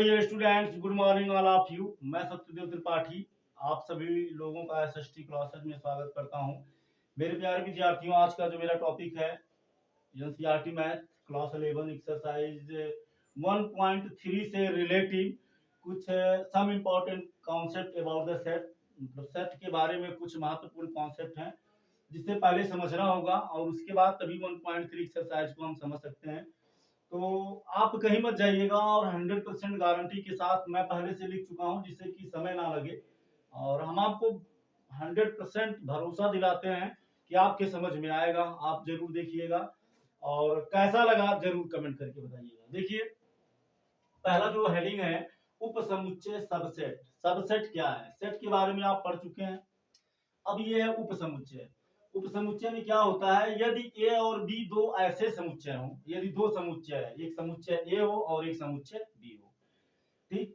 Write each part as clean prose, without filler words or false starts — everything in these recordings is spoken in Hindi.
Dear students, good morning all of you. मैं सत्यदेव त्रिपाठी आप सभी लोगों का एसएसटी क्लासेस में स्वागत करता हूं। मेरे प्यारे विद्यार्थियों, आज का जो मेरा टॉपिक है एनसीईआरटी मैथ क्लास 11 एक्सरसाइज 1.3 से रिलेटिव कुछ some important concept about the set, मतलब सेट के बारे में कुछ महत्वपूर्ण कॉन्सेप्ट हैं जिसे पहले समझना होगा और उसके बाद तभी 1.3 एक्सरसाइज को हम समझ सकते हैं। तो आप कहीं मत जाइएगा और 100% गारंटी के साथ मैं पहले से लिख चुका हूं जिससे कि समय ना लगे, और हम आपको 100% भरोसा दिलाते हैं कि आपके समझ में आएगा। आप जरूर देखिएगा और कैसा लगा आप जरूर कमेंट करके बताइएगा। देखिए, पहला जो हेडिंग है उपसमुच्चय सबसेट। सबसेट क्या है, सेट के बारे में आप पढ़ चुके हैं। अब ये है उपसमुच्चय। उपसमुच्चय में क्या होता है, यदि ए और बी दो ऐसे समुच्चय हो, यदि दो समुच्चय है, एक समुच्चय ए हो और एक समुच्चय बी हो, ठीक,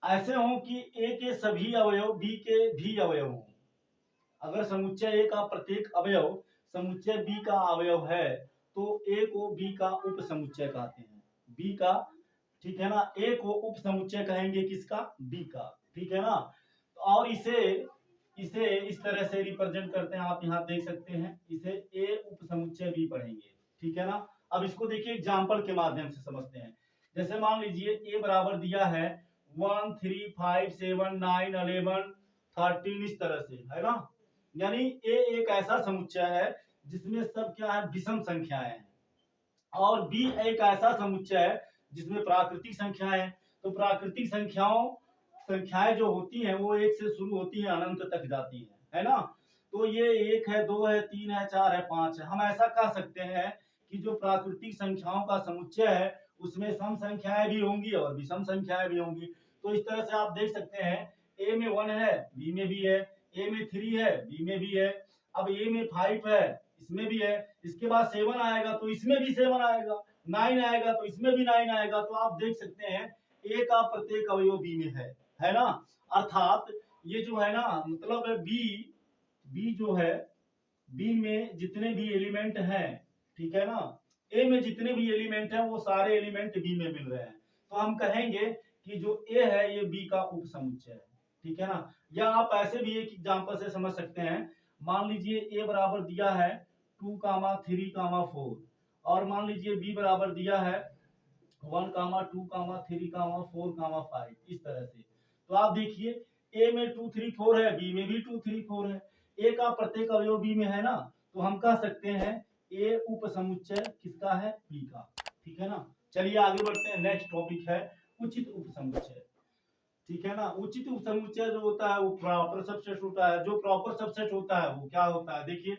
ऐसे हो कि ए के सभी अवयव बी के भी अवयव हो। अगर समुच्चय ए का प्रत्येक अवयव समुच्चय बी का अवयव है तो ए को बी का उपसमुच्चय कहते हैं, बी का, ठीक है ना। ए को उपसमुच्चय कहेंगे किसका, बी का, ठीक है ना। और इसे इसे इस तरह से रिप्रेजेंट करते हैं, आप यहाँ देख सकते हैं, इसे ए उपसमुच्चय बी पढ़ेंगे, ठीक है ना। अब इसको देखिए एग्जाम्पल के माध्यम से समझते हैं। जैसे मान लीजिए ए बराबर दिया है 1 3 5 7 9 11 13, इस तरह से है ना। यानी ए एक ऐसा समुच्चय है जिसमें सब क्या है, विषम संख्याएं हैं, और बी एक ऐसा समुच्चय है जिसमें प्राकृतिक संख्याएं हैं। तो प्राकृतिक संख्याएं जो होती हैं वो एक से शुरू होती हैं, अनंत तक जाती है ना। तो ये एक है, दो है, तीन है, चार है, पांच है। हम ऐसा कह सकते हैं कि जो प्राकृतिक संख्याओं का समुच्चय है उसमें सम संख्याएं भी होंगी और विषम संख्याएं भी होंगी। तो इस तरह से आप देख सकते हैं, ए में 1 है, बी में भी है, ए में 3 है, बी में भी है, अब ए में 5 है, इसमें भी है, इसके बाद 7 आएगा तो इसमें भी 7 आएगा, 9 आएगा तो इसमें भी 9 आएगा। तो आप देख सकते हैं ए का प्रत्येक अवयव बी में है ना। अर्थात ये जो है ना, मतलब बी जो है, बी में जितने भी एलिमेंट हैं, ठीक है ना, ए में जितने भी एलिमेंट हैं वो सारे एलिमेंट बी में मिल रहे हैं। तो हम कहेंगे कि जो ए है ये बी का उपसमुच्चय है, ठीक है ना। या आप ऐसे भी एक एग्जांपल से समझ सकते हैं। मान लीजिए ए बराबर दिया है 2, 3, 4, और मान लीजिए बी बराबर दिया है 1, 2, 3, 4, 5, इस तरह से। तो आप देखिए, ए में 2, 3, 4 है, बी में भी 2, 3, 4 है, ए का प्रत्येक अवयव बी में है ना। तो हम कह सकते हैं ए उपसमुच्चय किसका है, बी का, ठीक है ना। चलिए आगे बढ़ते हैं। नेक्स्ट टॉपिक है उचित उपसमुच्चय, ठीक है ना। उचित उपसमुच्चय जो होता है वो प्रॉपर सबसेट होता है। जो प्रॉपर सबसेट होता है वो क्या होता है, देखिए,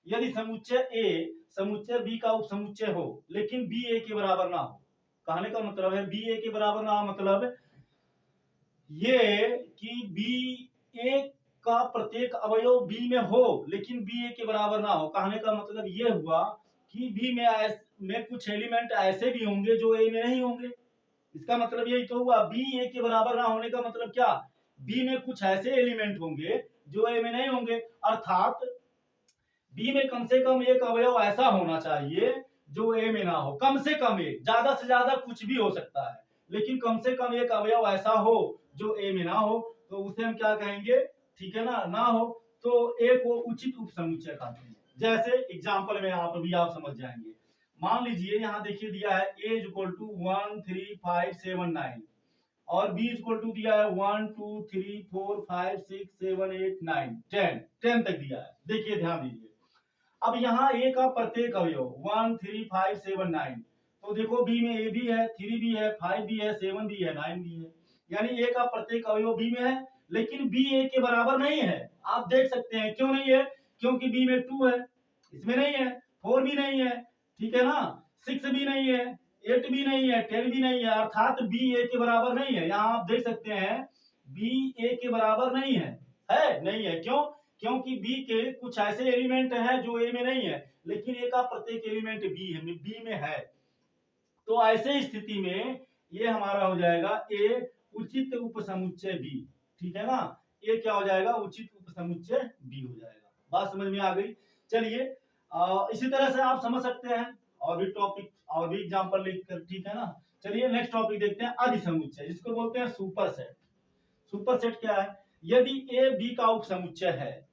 यदि समुच्चय ए समुच्चय बी का उपसमुच्चय हो लेकिन बी ए के बराबर ना हो। कहने का मतलब है बी ए के बराबर ना हो, मतलब ये कि बी ए का प्रत्येक अवयव बी में हो लेकिन बी ए के बराबर ना हो। कहने का मतलब ये हुआ कि बी में कुछ एलिमेंट ऐसे भी होंगे जो ए में नहीं होंगे। इसका मतलब यही तो हुआ, बी ए के बराबर ना होने का मतलब क्या, बी में कुछ ऐसे एलिमेंट होंगे जो ए में नहीं होंगे। अर्थात बी में कम से कम एक अवयव ऐसा होना चाहिए जो ए में ना हो, कम से कम एक, ज्यादा से ज्यादा कुछ भी हो सकता है, लेकिन कम से कम एक अवयव ऐसा हो जो ए में ना हो, तो उसे हम क्या कहेंगे, ठीक है ना हो तो ए को उचित उपसमुच्चय कहते हैं। जैसे एग्जांपल में आप समझ जाएंगे। मान लीजिए यहाँ देखिए दिया है a इक्वल टू 1 3 5 7 9 और b इक्वल टू दिया है 1 2 3 4 5 6 7 8 9 10 तक दिया है। देखिए ध्यान दीजिए, अब यहाँ ए का प्रत्येक अवयव 1 3 5 7 9, तो देखो बी में ए भी है, 3 भी है, 5 भी है, 7 भी है, 9 भी है। यानी ए का प्रत्येक अवयव बी में है लेकिन बी ए के बराबर नहीं है। आप देख सकते हैं क्यों नहीं है, क्योंकि बी में 2 है, इसमें नहीं है, 4 भी नहीं है, ठीक है ना, 6 भी नहीं है, 8 भी नहीं है, 10 भी नहीं है। अर्थात बी ए के बराबर नहीं है। यहाँ आप देख सकते हैं बी ए के बराबर नहीं है नहीं है। क्यों, क्योंकि बी के कुछ ऐसे एलिमेंट हैं जो ए में नहीं है लेकिन ए का प्रत्येक एलिमेंट बी में है। तो ऐसे स्थिति में ये हमारा हो जाएगा ए उचित उपसमुच्चय बी, ठीक है ना। ये क्या हो जाएगा, उचित उपसमुच्चय बी हो जाएगा। बात समझ में आ गई। चलिए इसी तरह से आप समझ सकते हैं और भी टॉपिक और भी एग्जांपल लिखकर, ठीक है ना। चलिए नेक्स्ट टॉपिक देखते हैं, अधिसमुच्चय जिसको बोलते हैं सुपर सेट। सुपर सेट क्या है? यदि ए बी का उपसमुच्चय है,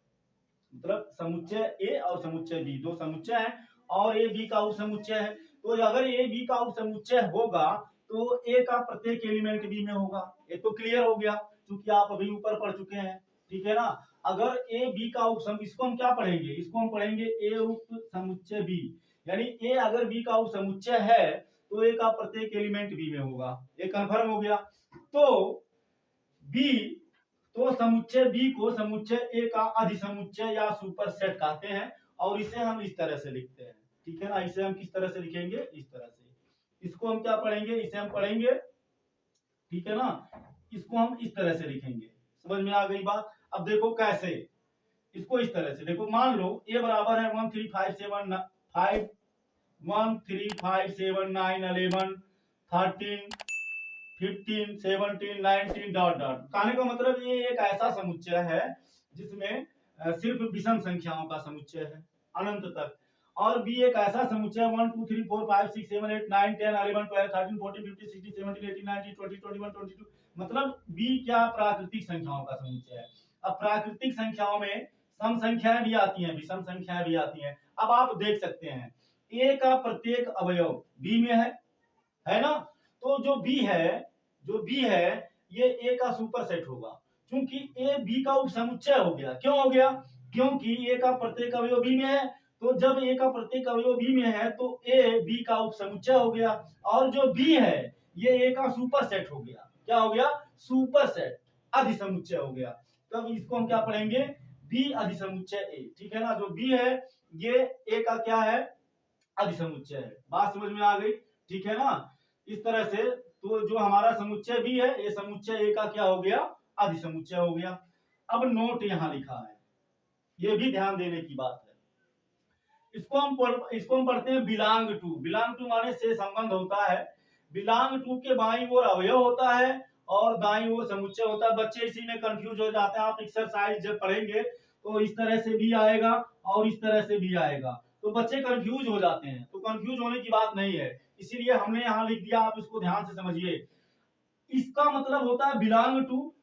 मतलब समुच्चय ए और समुच्चय बी दो समुच्चय है और ए बी का उपसमुच्चय है, तो अगर ए बी का उपसमुच्चय होगा तो ए का प्रत्येक एलिमेंट बी में होगा। ये तो क्लियर हो गया क्योंकि आप अभी ऊपर पढ़ चुके हैं, ठीक है ना। अगर ए बी का उपसमुच्चय, इसको हम क्या पढ़ेंगे, इसको हम पढ़ेंगे ए उपसमुच्चय बी, यानी ए अगर बी का उपसमुच्चय है तो ए का प्रत्येक एलिमेंट बी में होगा। ये कंफर्म हो गया। तो बी, तो समुच्चय बी को समुच्चय ए का अधिसमुच्चय या सुपर सेट कहते हैं और इसे हम इस तरह से लिखते हैं, ठीक है ना। इसे हम किस तरह से लिखेंगे, इस तरह से। इसको हम क्या पढ़ेंगे, इसे हम पढ़ेंगे, ठीक है ना, इसको हम इस तरह से लिखेंगे। समझ में आ गई बात? अब देखो कैसे, इसको इस तरह से देखो, मान लो ए बराबर है 1 3 5 7 5 1 3 5 7 9 11 13 15 17 19 डॉट डॉट। कहने का मतलब ये एक ऐसा समुच्चय है जिसमें सिर्फ विषम संख्याओं का समुच्चय है अनंत तक, और बी एक ऐसा समुच्चय 1 2 3 4 5 6 7 8 9 10 11 12 13 14 15 16 17 18 19 20 21 22, मतलब बी क्या प्राकृतिक संख्याओं का समुच्चय है। अब प्राकृतिक संख्याओं में सम संख्याएं भी आती हैं, विषम संख्याएं भी आती हैं। अब आप देख सकते हैं ए का प्रत्येक अवयव बी में है ना। तो जो बी है ये ए का सुपर सेट होगा, क्योंकि ए बी का उपसमुच्चय हो गया। क्यों हो गया? क्योंकि ए का प्रत्येक अवयव बी में है, तो जब ए का प्रत्येक अवयव बी में है तो ए बी का उपसमुच्चय हो गया, और जो बी है ये ए का सुपर सेट हो गया। क्या हो गया? सुपर सेट, अधिसमुच्चय हो गया। तब इसको हम क्या पढ़ेंगे, बी अधिसमुच्चय ए, ठीक है ना। जो बी है ये ए का क्या है, अधिसमुच्चय है। बात समझ में आ गई, ठीक है ना। इस तरह से तो जो हमारा समुच्चय भी है ये समुच्चय ए का क्या हो गया, अधिसमुच्चय हो गया। अब नोट यहां लिखा है, ये भी ध्यान देने की बात है। इसको हम पढ़ते हैं बिलोंग टू। बिलोंग टू माने से संबंध होता है। बिलोंग टू के बाईं ओर अवयव होता है और दाईं ओर समुच्चय होता है। बच्चे इसी में कंफ्यूज हो जाते हैं। आप एक्सरसाइज जब पढ़ेंगे तो इस तरह से भी आएगा और इस तरह से भी आएगा, तो बच्चे कंफ्यूज हो जाते हैं। तो कंफ्यूज होने की बात नहीं है, इसीलिए हमने यहाँ लिख दिया, आप इसको ध्यान से समझिए। इसका मतलब होता है बिलोंग टू,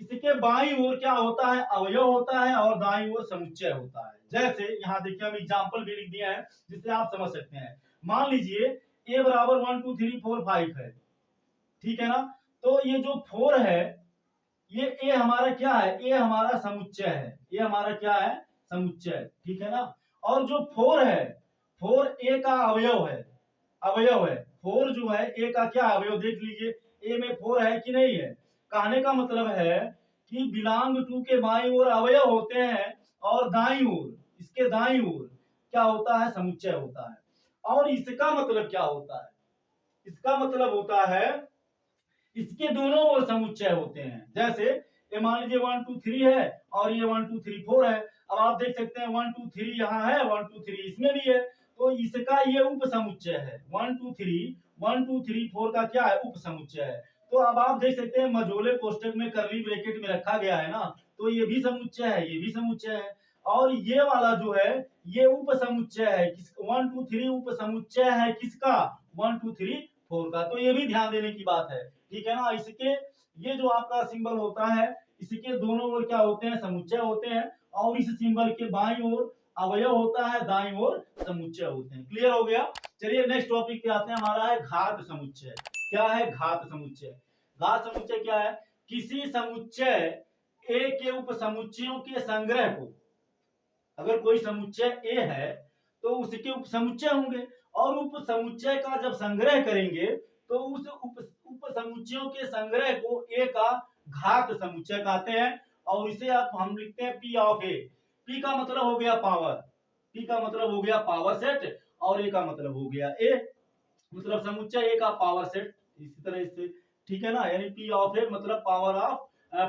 इसके बाईं ओर क्या होता है, अवयव होता है और दाईं ओर समुच्चय होता है। जैसे यहाँ देखिए हम एग्जांपल भी लिख दिए हैं जिससे आप समझ सकते हैं। मान लीजिए ए बराबर 1 2 3 4 5 है, ठीक है ना। तो ये जो 4 है ये ए हमारा क्या है, ए हमारा समुच्चय है। ये हमारा क्या है, समुच्चय, ठीक है ना। और जो 4 है, 4 ए का अवयव है, अवयव है। 4 जो है ए का क्या अवयव, देख लीजिए ए में 4 है कि नहीं है। कहने का मतलब है कि बिलोंग टू के बाईं ओर अवयव होते हैं और दाईं ओर, इसके दाईं ओर क्या होता है, समुच्चय होता है। और इसका मतलब क्या होता है, इसका मतलब होता है इसके दोनों ओर समुच्चय होते हैं। जैसे ये मान लीजिए 1 2 3 है और ये 1 2 3 4 है। अब आप देख सकते हैं 1 2 3 यहाँ है, 1 2 3 इसमें भी है, तो इसका ये उप समुच्चय है। 1 2 3 4 का क्या है, उप समुच्चय है। तो अब आप देख सकते हैं मझोले कोष्टक में करली ब्रैकेट में रखा गया है ना, तो ये भी समुच्चय है, ये भी समुच्चय है। और ये वाला जो है ये उप समुच्चय है, 1 2 3 उप समुच्चय है किसका, 1 2 3 4 का। तो ये भी ध्यान देने की बात है, ठीक है ना। इसके ये जो आपका सिंबल होता है इसके दोनों ओर क्या होते हैं, समुच्चय होते हैं, और इस सिंबल के बाईं ओर अवयव होता है, दाईं ओर समुच्चय होते हैं। क्लियर हो गया। चलिए नेक्स्ट टॉपिक पे आते हैं, हमारा है घात समुच्चय। क्या है घात समुच्चय? घात समुच्चय क्या है, किसी समुच्चय ए के उप समुच्चयों के संग्रह को, अगर कोई समुच्चय ए है तो उसके उप समुच्चय होंगे, और उप समुच्चय का जब संग्रह करेंगे तो उस उप समुच्चयों के संग्रह को ए का घात समुच्चय कहते हैं। और इसे आप हम लिखते हैं पी ऑफ ए। पी का मतलब हो गया पावर, पी का मतलब हो गया पावर सेट, और ए का मतलब हो गया ए, मतलब समुच्चय ए का पावर सेट, इसी तरह से, ठीक है ना। यानी पी ऑफ ए मतलब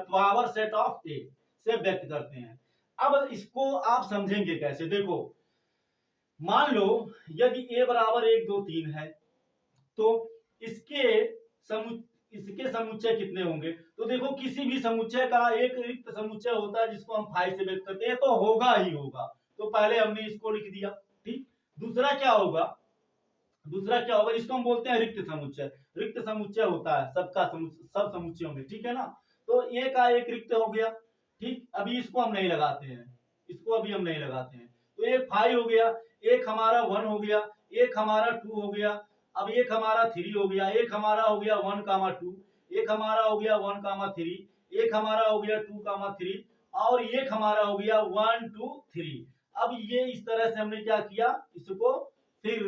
पावर सेट ऑफ ए से व्यक्त करते हैं। अब इसको आप समझेंगे कैसे, देखो मान लो यदि ए बराबर 1 2 3 है तो इसके समुच्चय कितने होंगे। तो देखो किसी भी समुच्चय का एक रिक्त समुच्चय होता है जिसको हम 5 से व्यक्त करते हैं, तो होगा ही होगा। तो पहले हमने इसको लिख दिया, ठीक। दूसरा क्या होगा, दूसरा क्या होगा, इसको हम बोलते हैं रिक्त समुच्चय। रिक्त समुच्चय होता है सबका सब समुच्चयों में, ठीक है ना। तो ए का एक रिक्त हो गया, ठीक। अभी इसको हम नहीं लगाते हैं, इसको अभी हम नहीं लगाते हैं। तो एक 5 हो गया, एक हमारा 1 हो गया, एक हमारा 2 हो गया, अब एक हमारा 3 हो गया, एक हमारा हो गया 1, 2, एक हमारा हो गया 1, 3, एक हमारा हो गया 2, 3, और एक हमारा हो गया 1, 2, 3। अब ये इस तरह से हमने क्या किया इसको। फिर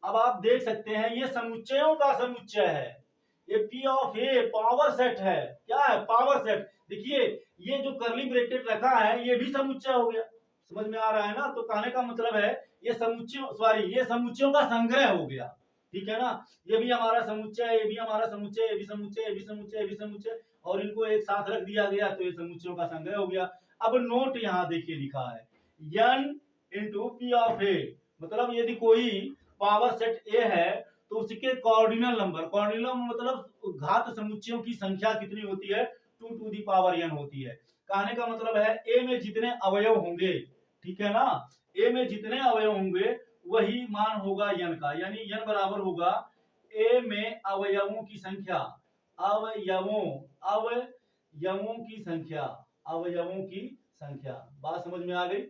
अब आप देख सकते हैं ये समुच्चयों का समुच्चय है, ये P of A power set है। क्या है, पावर सेट। देखिए ये जो करली ब्रैकेट रखा है ये भी समुच्चय हो गया, समझ में आ रहा है ना। तो कहने का मतलब है ये समुच्चयों, सॉरी, ये समुच्चयों का संग्रह हो गया, ठीक है ना। ये भी हमारा समुच्चय है, ये भी हमारा समुच्चय, ये भी समुच्चय, ये भी समुच्चय, ये भी समुच्चय, और इनको एक साथ रख दिया गया तो ये समुच्चयों का संग्रह हो गया। अब नोट यहाँ देखिए लिखा है n इंटू पी ऑफ ए, मतलब यदि कोई पावर सेट ए है तो उसके कॉर्डिनल नंबर, कॉर्डिनल मतलब घात समुच्चयों की संख्या कितनी होती है, 2 टू दी पावर n होती है। कहने का मतलब है ए में जितने अवयव होंगे, ठीक है ना, ए में जितने अवयव होंगे वही मान होगा n का, यानी n बराबर होगा ए में अवयवों की संख्या, अवयवों अवयवों की संख्या, अवयवों की संख्या। बात समझ में आ गई।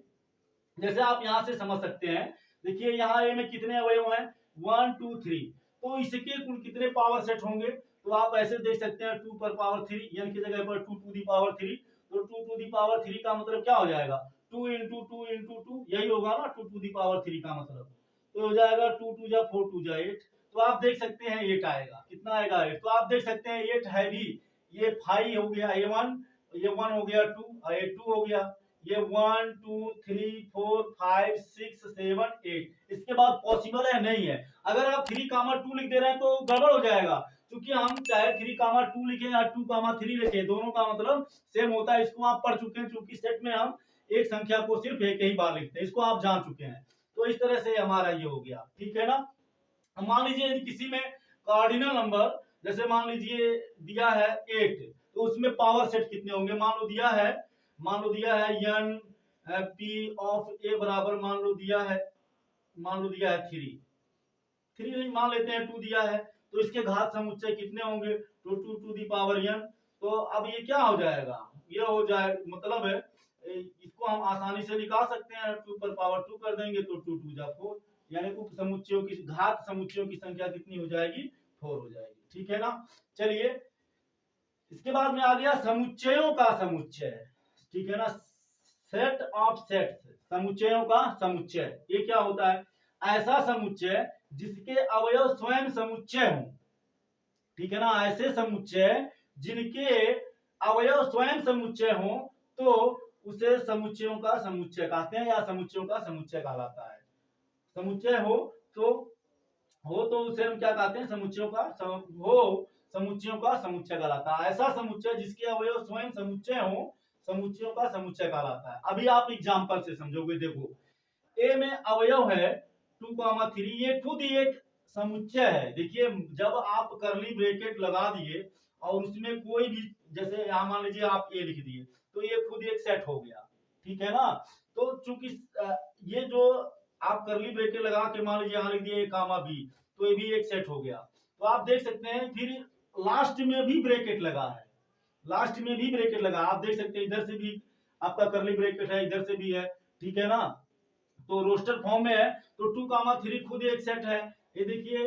जैसे आप यहां से समझ सकते हैं, देखिए यहाँ ए में कितने अवयव हैं, 1, 2, 3, तो इसके कुल कितने पावर सेट होंगे, तो आप ऐसे देख सकते हैं 2 पर पावर 3, n की जगह पर 2 टू दी पावर 3, तो 2 टू दी पावर 3 का मतलब क्या हो जाएगा, 2 इंटू 2 इंटू 2, यही होगा ना 2 टू दी पावर 3 का मतलब। तो हो जाएगा 2 2 जा 4 2 जा 8, तो आप देख सकते हैं 8 आएगा, कितना आएगा 8। तो आप देख सकते हैं 8 है भी, ये 5 हो गया, ये 1 हो गया, 2 और ये 2 हो गया, ये 1 2 3 4 5 6 7 8। इसके बाद पॉसिबल है नहीं है, अगर आप 3, 2 लिख दे रहे हैं तो गड़बड़ हो जाएगा, क्योंकि हम चाहे 3, 2 लिखे या 2, 3 लिखे, दोनों का मतलब सेम होता है। इसको आप पढ़ चुके हैं, क्योंकि सेट में हम एक संख्या को सिर्फ एक ही बार लिखते हैं, इसको आप जान चुके हैं। तो इस तरह से हमारा ये हो गया, ठीक है ना। मान लीजिए यदि किसी में कार्डिनल नंबर, जैसे मान लीजिए दिया है 8, तो उसमें पावर सेट कितने होंगे, मान लो दिया है n p ऑफ ए बराबर, मान लो दिया है 3 नहीं मान लेते हैं 2 दिया है, तो इसके घात समुच्चय कितने होंगे, तो 2 टू दी पावर n। तो अब ये क्या हो जाएगा, ये हो जाए मतलब है इसको हम आसानी से निकाल सकते हैं, 2 पर पावर 2 कर देंगे तो 2 2 जा 4, यानी उप समुच्चयों की घात समुच्चयों की संख्या कितनी हो जाएगी, 4 हो जाएगी, ठीक है ना। चलिए इसके बाद में आ गया समुच्चयों का समुच्चय, ठीक है ना, सेट ऑफ सेट्स, समुच्चयों का समुच्चय। ये क्या होता है, ऐसा समुच्चय जिसके अवयव स्वयं समुच्चय हों, ठीक है ना, ऐसे समुच्चय जिनके अवयव स्वयं समुच्चय हों तो उसे समुच्चयों का समुच्चय कहते हैं, या समुच्चयों का समुच्चय कहलाता है। समुच्चय हो तो उसे हम क्या कहते हैं, समुच्चयों का समुच्चयों का समुच्चय कहलाता है। ऐसा समुच्चय जिसके अवयव स्वयं समुच्चय हो समुच्चयों का समुच्चय कहलाता है। अभी आप एग्जांपल से समझोगे, देखो ए में अवयव है 2, 3, ये खुद ही एक समुच्चय है। देखिए जब आप करली ब्रैकेट लगा दिए और उसमें कोई भी, जैसे यहाँ मान लीजिए आप ए लिख दिए, तो ये खुद एक सेट हो गया, ठीक है ना। तो चूंकि ये जो आप करली ब्रैकेट लगा के मान लीजिए यहाँ लिख दिए A, B, तो ये भी एक सेट हो गया। तो आप देख सकते हैं फिर लास्ट में भी ब्रैकेट लगा है, लास्ट में भी ब्रैकेट लगा, आप देख सकते हैं इधर से भी आपका करली ब्रैकेट है, इधर से भी है, ठीक है ना। तो रोस्टर फॉर्म में है तो 2, 3 खुद एक सेट है। ये देखिए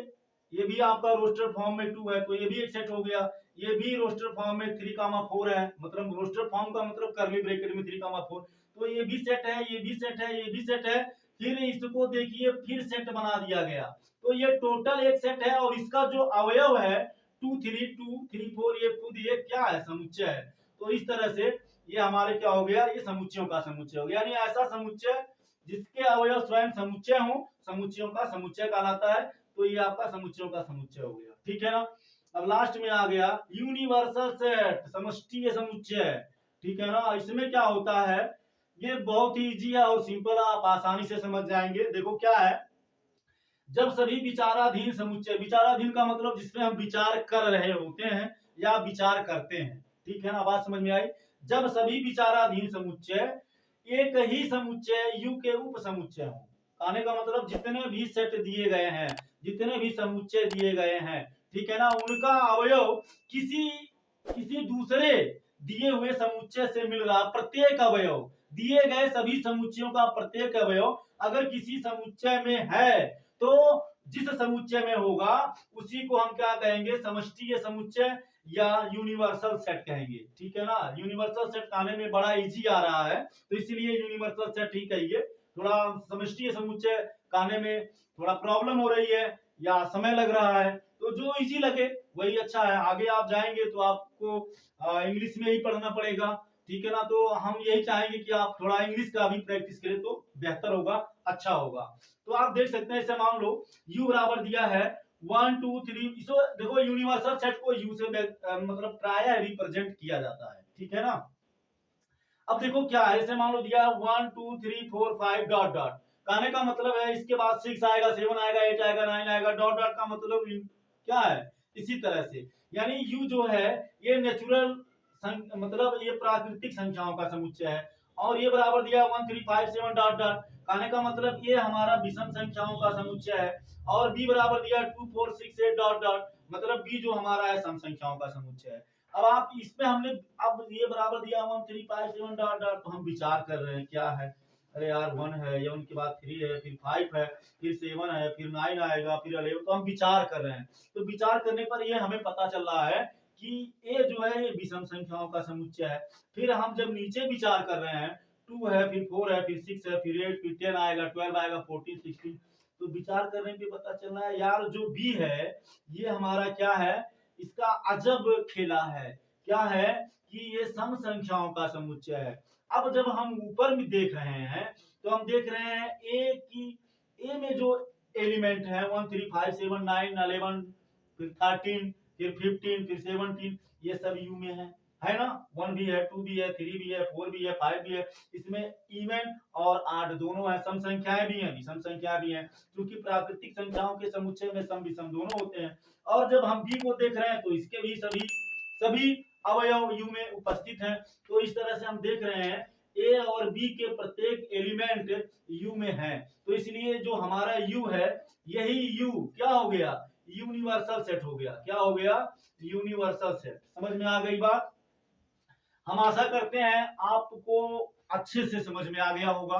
ये भी आपका रोस्टर फॉर्म में 2 है तो ये भी एक सेट हो गया, ये भी रोस्टर फॉर्म में 3, 4 है, मतलब रोस्टर फॉर्म का मतलब करली ब्रैकेट में 3, 4, तो ये भी सेट है, ये भी सेट है, ये भी सेट है। फिर इसको देखिए फिर सेट बना दिया गया, तो ये टोटल एक सेट है, और इसका जो अवयव है 2 3 2 3 4 ये खुद ये क्या है, समुच्चय है। तो इस तरह से ये हमारे क्या हो गया, ये समुच्चयों का समुच्चय हो गया, यानी ऐसा समुच्चय जिसके अवयव स्वयं समुच्चय हो समुच्चयों का समुच्चय कहलाता है। तो ये आपका समुच्चयों का समुच्चय हो गया, ठीक है ना। अब लास्ट में आ गया यूनिवर्सल सेट, समष्टीय समुच्चय, ठीक है ना। इसमें क्या होता है, ये बहुत ही इजी है और सिंपल है, आप आसानी से समझ जाएंगे। देखो क्या है, जब सभी विचाराधीन समुच्चय, विचाराधीन का मतलब जिसमें हम विचार कर रहे होते हैं या विचार करते हैं, ठीक है ना, बात समझ में आई। जब सभी विचाराधीन समुच्चय एक ही समुच्चय यू के उप समुच्चय हो, कहने का मतलब जितने भी सेट दिए गए हैं, जितने भी समुच्चय दिए गए हैं, ठीक है ना, उनका अवयव किसी किसी दूसरे दिए हुए समुच्चय से मिल रहा, प्रत्येक अवयव, दिए गए सभी समुच्चयों का प्रत्येक अवयव अगर किसी समुच्चय में है तो जिस समुच्चय में होगा उसी को हम क्या कहेंगे, समष्टीय समुच्चय या यूनिवर्सल सेट कहेंगे, ठीक है ना। यूनिवर्सल सेट कहने में बड़ा इजी आ रहा है तो इसीलिए यूनिवर्सल सेट ही कहिए, थोड़ा समष्टीय समुच्चय कहने में थोड़ा प्रॉब्लम हो रही है या समय लग रहा है, तो जो इजी लगे वही अच्छा है। आगे आप जाएंगे तो आपको इंग्लिश में ही पढ़ना पड़ेगा, ठीक है ना, तो हम यही चाहेंगे कि आप थोड़ा इंग्लिश का भी प्रैक्टिस करें तो बेहतर होगा, अच्छा होगा। तो आप देख सकते हैं, इसे मान लो u बराबर दिया है 1 2 3, इसको देखो यूनिवर्सल सेट को u से मतलब प्राय रिप्रेजेंट किया जाता है, ठीक है ना। अब देखो क्या है, इसे मान लो दिया है 1 2 3 4 5 डॉट डॉट, कहने का मतलब है इसके बाद 6 आएगा, 7 आएगा, 8 आएगा, 9 आएगा, डॉट डॉट का मतलब क्या है, इसी तरह से। यानी u जो है ये नेचुरल मतलब ये प्राकृतिक संख्याओं का समुच्चय है, और ये बराबर दिया 1 3 5 7 डॉट डॉट, कहने का मतलब ये हमारा विषम संख्याओं का समुच्चय है, और b बराबर दिया 2 4 6 8 डॉट डॉट, मतलब b जो हमारा है सम संख्याओं का समुच्चय है। अब आप इसमें हमने अब ये बराबर दिया 1 3 5 7 डॉट डॉट, तो हम विचार कर रहे हैं क्या है, अरे यार 1 है या उनके बाद 3 है, फिर 5 है, फिर 7 है, फिर 9 आएगा, फिर 11, तो हम विचार कर रहे हैं। तो विचार करने पर ये हमें पता चल रहा है कि ये जो है ये विषम संख्याओं का समुच्चय है। फिर हम जब नीचे विचार कर रहे हैं, 2 है, फिर 4 है, फिर 6 है, फिर 8, फिर 10 आएगा, 12 आएगा, 14 16, तो विचार करने पे पता चल रहा है यार जो बी है ये हमारा क्या है, इसका अजब खेला है, क्या है कि ये सम संख्याओं का समुच्चय है। अब जब हम ऊपर में देख रहे हैं तो हम देख रहे हैं ए की, ए में जो एलिमेंट है 1 3 5 7 9 11, फिर 13, फिर 15, फिर 17, ये सब यू में है ना। 1 भी है, 2 भी है, 3 भी है, 4 भी है, 5 भी है, इसमें इवन और आड दोनों है, सम संख्याएं भी हैं, विषम संख्या भी हैं, क्योंकि प्राकृतिक संख्याओं के समुच्चय में सम विषम दोनों होते हैं। और जब हम बी को देख रहे हैं तो इसके भी सभी अवयव यू में उपस्थित हैं। तो इस तरह से हम देख रहे हैं ए और बी के प्रत्येक एलिमेंट यू में है, तो इसलिए जो हमारा यू है यही यू क्या हो गया, यूनिवर्सल सेट हो गया। क्या हो गया, यूनिवर्सल सेट। समझ में आ गई बात। हम आशा करते हैं आपको अच्छे से समझ में आ गया होगा।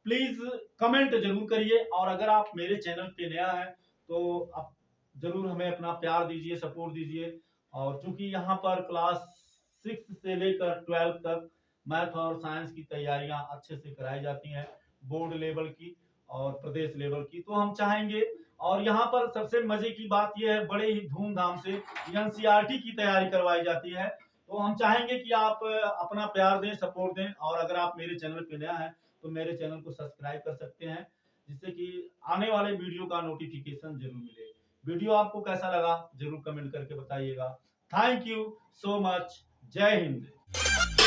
प्लीज कमेंट जरूर करिए, और अगर आप मेरे चैनल पे नया है तो आप जरूर हमें अपना प्यार दीजिए, सपोर्ट दीजिए। और चूंकि यहाँ पर क्लास 6 से लेकर 12 तक मैथ और साइंस की तैयारियां अच्छे से कराई जाती हैं, बोर्ड लेवल की और प्रदेश लेवल की, तो हम चाहेंगे, और यहाँ पर सबसे मजे की बात यह है बड़े ही धूमधाम से एनसीईआरटी की तैयारी करवाई जाती है। तो हम चाहेंगे कि आप अपना प्यार दें, सपोर्ट दें, और अगर आप मेरे चैनल पे नया है तो मेरे चैनल को सब्सक्राइब कर सकते हैं, जिससे कि आने वाले वीडियो का नोटिफिकेशन जरूर मिले। वीडियो आपको कैसा लगा जरूर कमेंट करके बताइएगा। Thank you so much. जय हिंद।